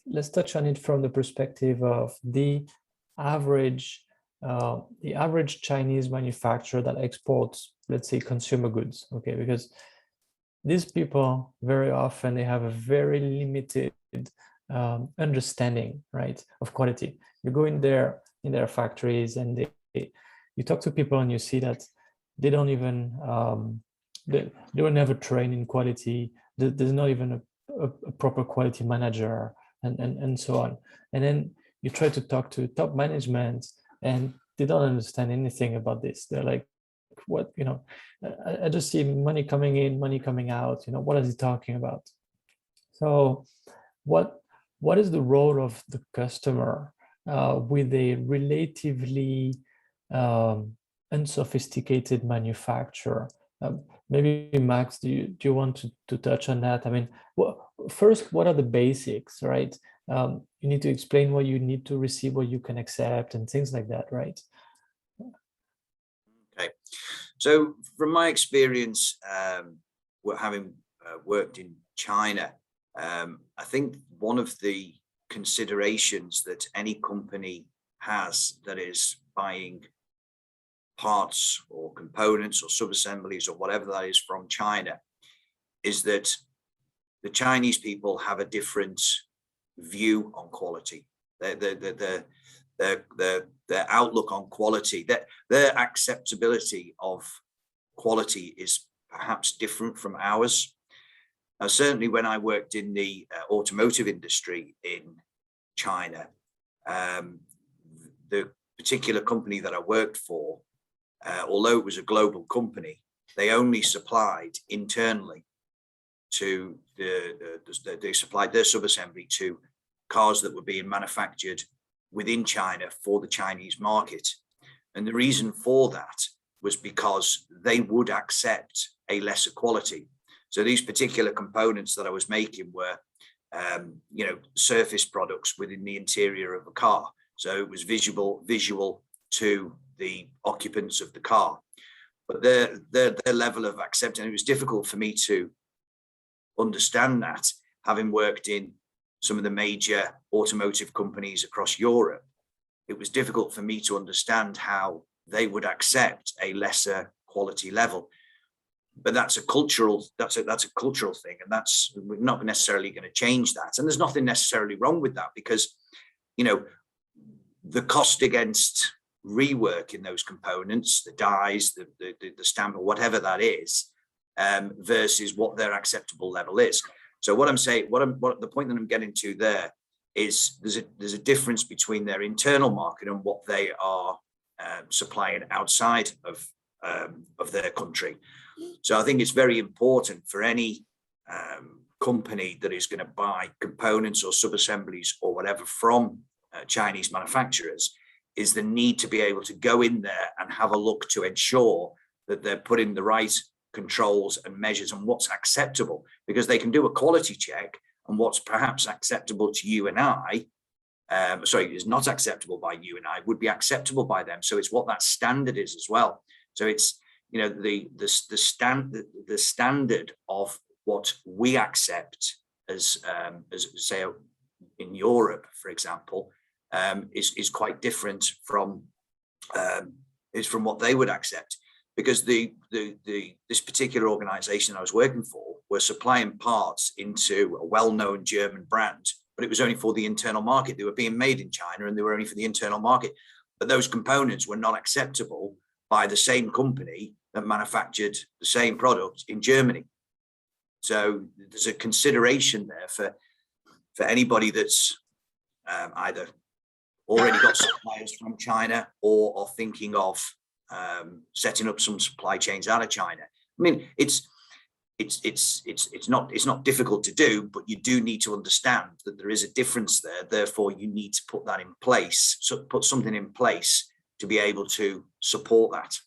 let's touch on it from the perspective of average the average Chinese manufacturer that exports, let's say, consumer goods. Okay, because these people very often they have a very limited understanding, right, of quality. You go in their factories and you talk to people and you see that they don't even they were never trained in quality. There's not even a proper quality manager and so on. And then you try to talk to top management and they don't understand anything about this. They're like, what, I just see money coming in, money coming out, what is he talking about? So what is the role of the customer with a relatively unsophisticated manufacturer? Maybe Max, do you want to touch on that? I mean, first, what are the basics, right? You need to explain what you need to receive, what you can accept, and things like that, right? Okay, so from my experience, having worked in China, I think one of the considerations that any company has that is buying parts or components or sub-assemblies or whatever that is from China is that the Chinese people have a different view on quality. Their outlook on quality, their acceptability of quality is perhaps different from ours. Now, certainly when I worked in the automotive industry in China, the particular company that I worked for, although it was a global company, they only supplied internally to they supplied their sub-assembly to cars that were being manufactured within China for the Chinese market. And the reason for that was because they would accept a lesser quality. So these particular components that I was making were, surface products within the interior of a car. So it was visual to the occupants of the car. But their level of acceptance, it was difficult for me to understand that, having worked in some of the major automotive companies across Europe. It was difficult for me to understand how they would accept a lesser quality level. But that's a cultural thing, and we're not necessarily going to change that. And there's nothing necessarily wrong with that, because the cost against rework in those components, the dies, the stamp, or whatever that is, versus what their acceptable level is. So what I'm saying, the point that I'm getting to there is there's a difference between their internal market and what they are supplying outside of their country. So I think it's very important for any company that is going to buy components or sub-assemblies or whatever from Chinese manufacturers, is the need to be able to go in there and have a look to ensure that they're putting the right controls and measures and what's acceptable, because they can do a quality check and what's perhaps acceptable to you and I, is not acceptable by you and I, would be acceptable by them. So it's what that standard is as well. So it's the standard of what we accept as say in Europe, for example, is quite different from what they would accept, because this particular organization I was working for were supplying parts into a well-known German brand, but it was only for the internal market. They were being made in China and they were only for the internal market. But those components were not acceptable by the same company that manufactured the same product in Germany. So there's a consideration there for anybody that's either already got suppliers from China or are thinking of setting up some supply chains out of China. I mean, it's not difficult to do, but you do need to understand that there is a difference there. Therefore, you need to put that in place, so put something in place to be able to support that.